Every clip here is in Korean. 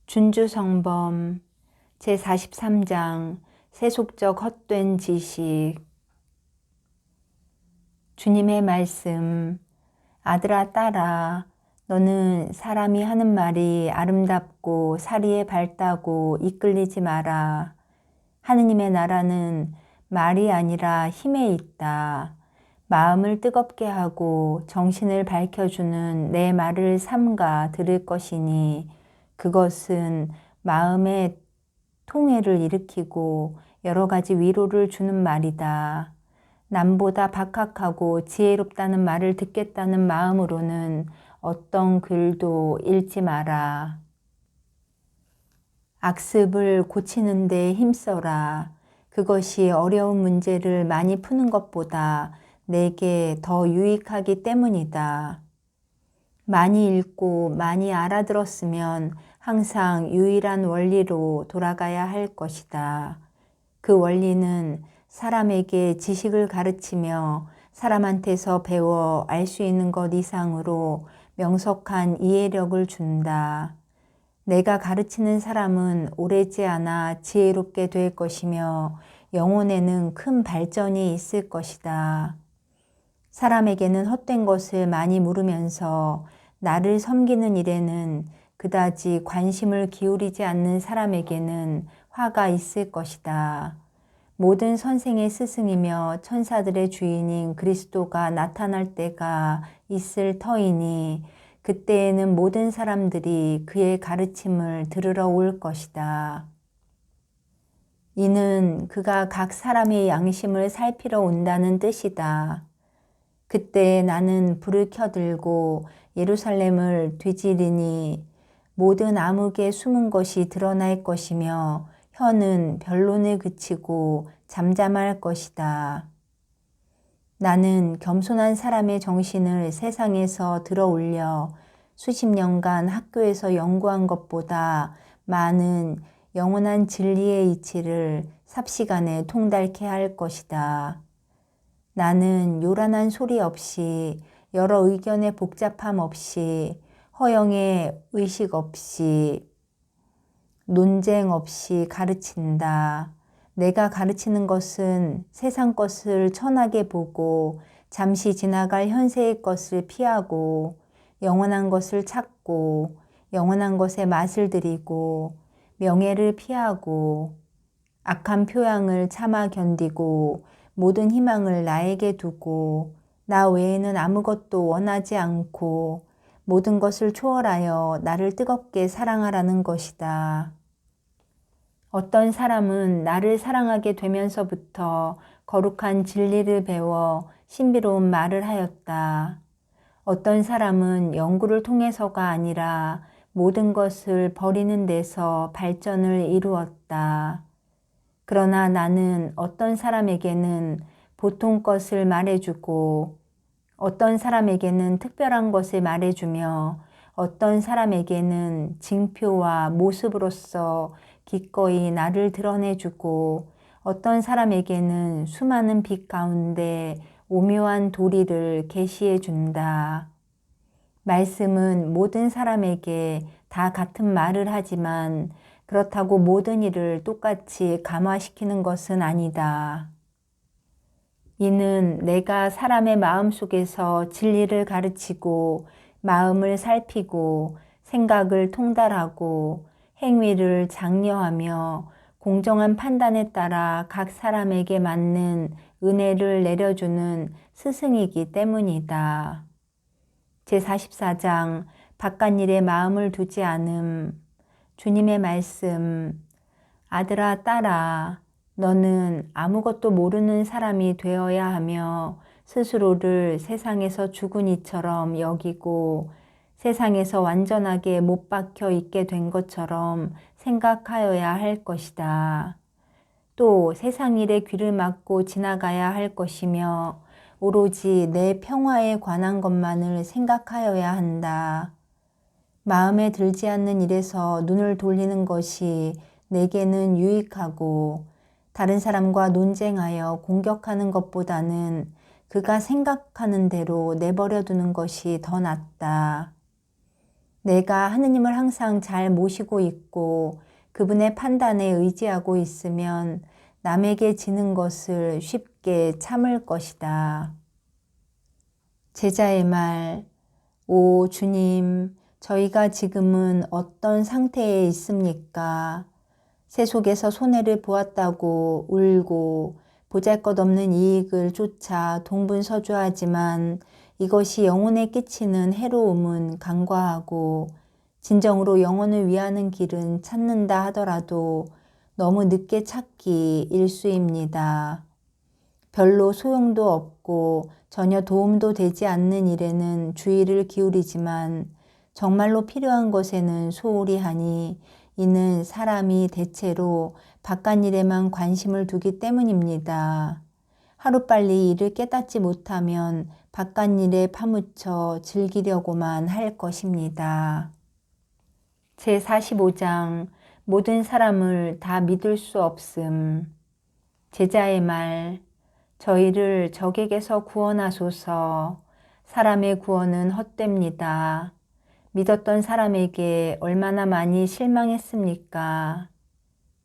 준주성범 제43장 세속적 헛된 지식. 주님의 말씀. 아들아 딸아, 너는 사람이 하는 말이 아름답고 사리에 밝다고 이끌리지 마라. 하느님의 나라는 말이 아니라 힘에 있다. 마음을 뜨겁게 하고 정신을 밝혀주는 내 말을 삼가 들을 것이니 그것은 마음의 통해를 일으키고 여러 가지 위로를 주는 말이다. 남보다 박학하고 지혜롭다는 말을 듣겠다는 마음으로는 어떤 글도 읽지 마라. 악습을 고치는 데 힘써라. 그것이 어려운 문제를 많이 푸는 것보다 내게 더 유익하기 때문이다. 많이 읽고 많이 알아들었으면 항상 유일한 원리로 돌아가야 할 것이다. 그 원리는 사람에게 지식을 가르치며 사람한테서 배워 알 수 있는 것 이상으로 명석한 이해력을 준다. 내가 가르치는 사람은 오래지 않아 지혜롭게 될 것이며 영혼에는 큰 발전이 있을 것이다. 사람에게는 헛된 것을 많이 물으면서 나를 섬기는 일에는 그다지 관심을 기울이지 않는 사람에게는 화가 있을 것이다. 모든 선생의 스승이며 천사들의 주인인 그리스도가 나타날 때가 있을 터이니 그때에는 모든 사람들이 그의 가르침을 들으러 올 것이다. 이는 그가 각 사람의 양심을 살피러 온다는 뜻이다. 그때 나는 불을 켜들고 예루살렘을 뒤지리니 모든 암흑에 숨은 것이 드러날 것이며 혀는 변론을 그치고 잠잠할 것이다. 나는 겸손한 사람의 정신을 세상에서 들어 올려 수십 년간 학교에서 연구한 것보다 많은 영원한 진리의 이치를 삽시간에 통달케 할 것이다. 나는 요란한 소리 없이 여러 의견의 복잡함 없이 허영의 의식 없이 논쟁 없이 가르친다. 내가 가르치는 것은 세상 것을 천하게 보고 잠시 지나갈 현세의 것을 피하고 영원한 것을 찾고 영원한 것에 맛을 들이고 명예를 피하고 악한 표양을 참아 견디고 모든 희망을 나에게 두고 나 외에는 아무것도 원하지 않고 모든 것을 초월하여 나를 뜨겁게 사랑하라는 것이다. 어떤 사람은 나를 사랑하게 되면서부터 거룩한 진리를 배워 신비로운 말을 하였다. 어떤 사람은 연구를 통해서가 아니라 모든 것을 버리는 데서 발전을 이루었다. 그러나 나는 어떤 사람에게는 보통 것을 말해주고 어떤 사람에게는 특별한 것을 말해주며 어떤 사람에게는 징표와 모습으로서 기꺼이 나를 드러내주고 어떤 사람에게는 수많은 빛 가운데 오묘한 도리를 계시해 준다. 말씀은 모든 사람에게 다 같은 말을 하지만 그렇다고 모든 일을 똑같이 감화시키는 것은 아니다. 이는 내가 사람의 마음 속에서 진리를 가르치고 마음을 살피고 생각을 통달하고 행위를 장려하며 공정한 판단에 따라 각 사람에게 맞는 은혜를 내려주는 스승이기 때문이다. 제44장 바깥일에 마음을 두지 않음. 주님의 말씀. 아들아 딸아, 너는 아무것도 모르는 사람이 되어야 하며 스스로를 세상에서 죽은 이처럼 여기고 세상에서 완전하게 못 박혀 있게 된 것처럼 생각하여야 할 것이다. 또 세상 일에 귀를 막고 지나가야 할 것이며 오로지 내 평화에 관한 것만을 생각하여야 한다. 마음에 들지 않는 일에서 눈을 돌리는 것이 내게는 유익하고 다른 사람과 논쟁하여 공격하는 것보다는 그가 생각하는 대로 내버려 두는 것이 더 낫다. 내가 하느님을 항상 잘 모시고 있고 그분의 판단에 의지하고 있으면 남에게 지는 것을 쉽게 참을 것이다. 제자의 말, 오 주님, 저희가 지금은 어떤 상태에 있습니까? 새 속에서 손해를 보았다고 울고 보잘것없는 이익을 쫓아 동분서주하지만 이것이 영혼에 끼치는 해로움은 간과하고 진정으로 영혼을 위하는 길은 찾는다 하더라도 너무 늦게 찾기 일쑤입니다. 별로 소용도 없고 전혀 도움도 되지 않는 일에는 주의를 기울이지만 정말로 필요한 것에는 소홀히 하니 이는 사람이 대체로 바깥 일에만 관심을 두기 때문입니다. 하루빨리 이를 깨닫지 못하면 바깥 일에 파묻혀 즐기려고만 할 것입니다. 제45장 모든 사람을 다 믿을 수 없음. 제자의 말, 저희를 적에게서 구원하소서. 사람의 구원은 헛됩니다. 믿었던 사람에게 얼마나 많이 실망했습니까?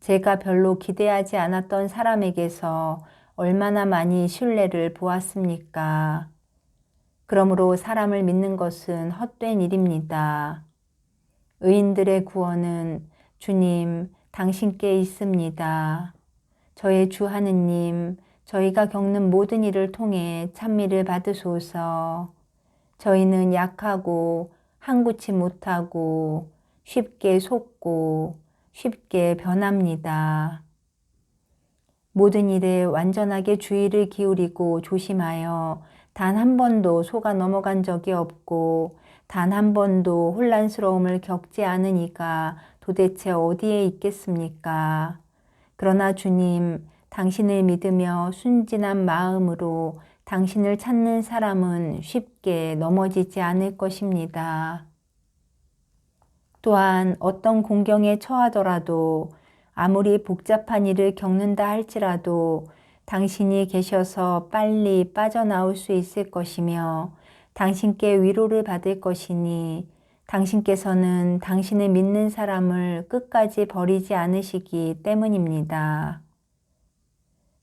제가 별로 기대하지 않았던 사람에게서 얼마나 많이 신뢰를 보았습니까? 그러므로 사람을 믿는 것은 헛된 일입니다. 의인들의 구원은 주님, 당신께 있습니다. 저의 주 하느님, 저희가 겪는 모든 일을 통해 찬미를 받으소서. 저희는 약하고 한구치 못하고 쉽게 속고 쉽게 변합니다. 모든 일에 완전하게 주의를 기울이고 조심하여 단 한 번도 속아 넘어간 적이 없고 단 한 번도 혼란스러움을 겪지 않은 이가 도대체 어디에 있겠습니까? 그러나 주님, 당신을 믿으며 순진한 마음으로 당신을 찾는 사람은 쉽게 넘어지지 않을 것입니다. 또한 어떤 공경에 처하더라도 아무리 복잡한 일을 겪는다 할지라도 당신이 계셔서 빨리 빠져나올 수 있을 것이며 당신께 위로를 받을 것이니 당신께서는 당신을 믿는 사람을 끝까지 버리지 않으시기 때문입니다.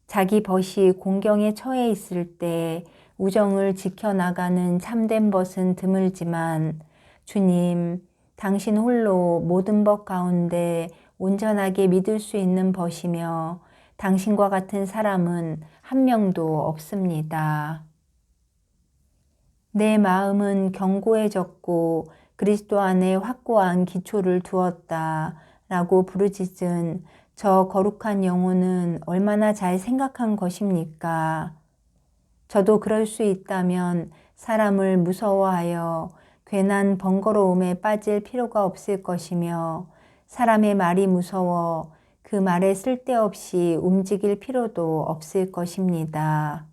자기 벗이 공경에 처해 있을 때 우정을 지켜나가는 참된 벗은 드물지만 주님, 당신 홀로 모든 벗 가운데 온전하게 믿을 수 있는 벗이며 당신과 같은 사람은 한 명도 없습니다. 내 마음은 견고해졌고 그리스도 안에 확고한 기초를 두었다 라고 부르짖은 저 거룩한 영혼은 얼마나 잘 생각한 것입니까? 저도 그럴 수 있다면 사람을 무서워하여 괜한 번거로움에 빠질 필요가 없을 것이며 사람의 말이 무서워 그 말에 쓸데없이 움직일 필요도 없을 것입니다.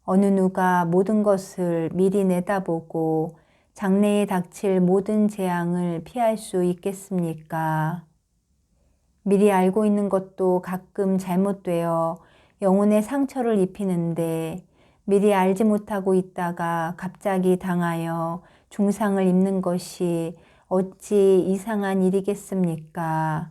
어느 누가 모든 것을 미리 내다보고 장래에 닥칠 모든 재앙을 피할 수 있겠습니까? 미리 알고 있는 것도 가끔 잘못되어 영혼의 상처를 입히는데 미리 알지 못하고 있다가 갑자기 당하여 중상을 입는 것이 어찌 이상한 일이겠습니까?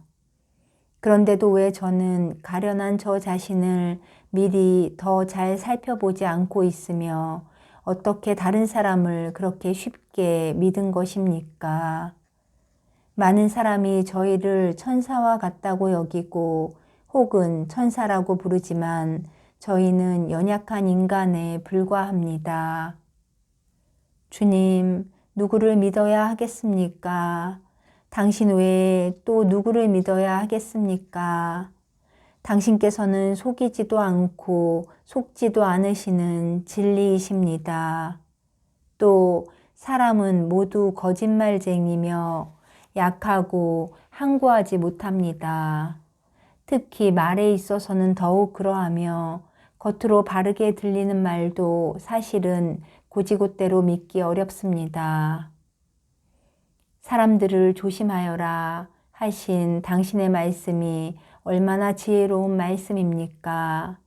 그런데도 왜 저는 가련한 저 자신을 미리 더 잘 살펴보지 않고 있으며 어떻게 다른 사람을 그렇게 쉽게 믿은 것입니까? 많은 사람이 저희를 천사와 같다고 여기고 혹은 천사라고 부르지만 저희는 연약한 인간에 불과합니다. 주님, 누구를 믿어야 하겠습니까? 당신 외에 또 누구를 믿어야 하겠습니까? 당신께서는 속이지도 않고 속지도 않으시는 진리이십니다. 또 사람은 모두 거짓말쟁이며 약하고 항구하지 못합니다. 특히 말에 있어서는 더욱 그러하며 겉으로 바르게 들리는 말도 사실은 곧이곧대로 믿기 어렵습니다. 사람들을 조심하여라 하신 당신의 말씀이 얼마나 지혜로운 말씀입니까?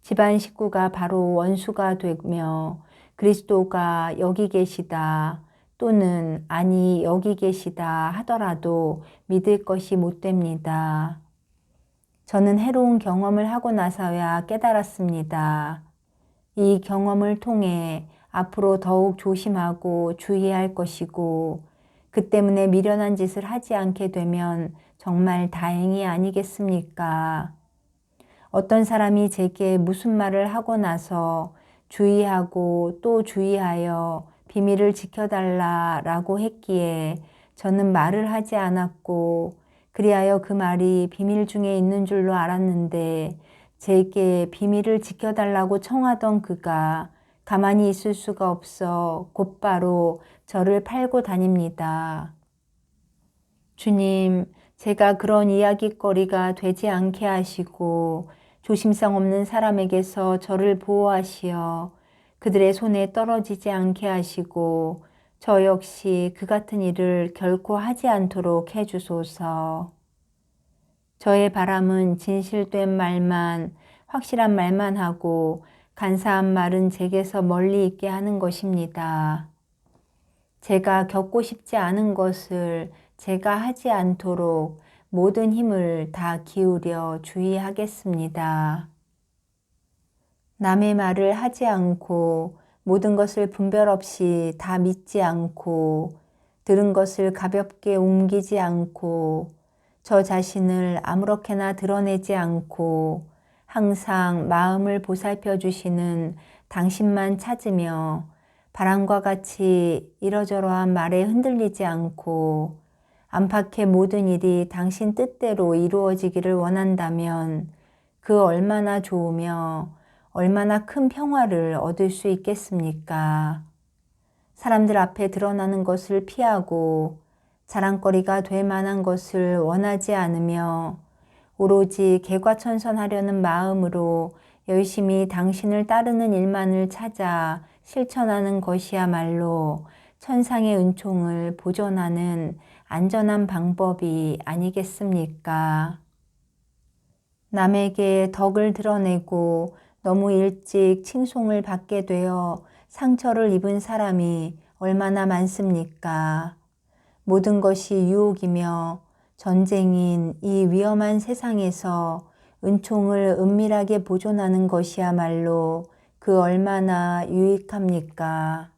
집안 식구가 바로 원수가 되며 그리스도가 여기 계시다. 또는 아니 여기 계시다 하더라도 믿을 것이 못 됩니다. 저는 해로운 경험을 하고 나서야 깨달았습니다. 이 경험을 통해 앞으로 더욱 조심하고 주의할 것이고 그 때문에 미련한 짓을 하지 않게 되면 정말 다행이 아니겠습니까? 어떤 사람이 제게 무슨 말을 하고 나서 주의하고 또 주의하여 비밀을 지켜달라라고 했기에 저는 말을 하지 않았고 그리하여 그 말이 비밀 중에 있는 줄로 알았는데 제게 비밀을 지켜달라고 청하던 그가 가만히 있을 수가 없어 곧바로 저를 팔고 다닙니다. 주님, 제가 그런 이야깃거리가 되지 않게 하시고 조심성 없는 사람에게서 저를 보호하시어 그들의 손에 떨어지지 않게 하시고 저 역시 그 같은 일을 결코 하지 않도록 해주소서. 저의 바람은 진실된 말만, 확실한 말만 하고 간사한 말은 제게서 멀리 있게 하는 것입니다. 제가 겪고 싶지 않은 것을 제가 하지 않도록 모든 힘을 다 기울여 주의하겠습니다. 남의 말을 하지 않고 모든 것을 분별 없이 다 믿지 않고 들은 것을 가볍게 옮기지 않고 저 자신을 아무렇게나 드러내지 않고 항상 마음을 보살펴 주시는 당신만 찾으며 바람과 같이 이러저러한 말에 흔들리지 않고 안팎의 모든 일이 당신 뜻대로 이루어지기를 원한다면 그 얼마나 좋으며 얼마나 큰 평화를 얻을 수 있겠습니까? 사람들 앞에 드러나는 것을 피하고 자랑거리가 될 만한 것을 원하지 않으며 오로지 개과천선하려는 마음으로 열심히 당신을 따르는 일만을 찾아 실천하는 것이야말로 천상의 은총을 보존하는 안전한 방법이 아니겠습니까? 남에게 덕을 드러내고 너무 일찍 칭송을 받게 되어 상처를 입은 사람이 얼마나 많습니까? 모든 것이 유혹이며 전쟁인 이 위험한 세상에서 은총을 은밀하게 보존하는 것이야말로 그 얼마나 유익합니까?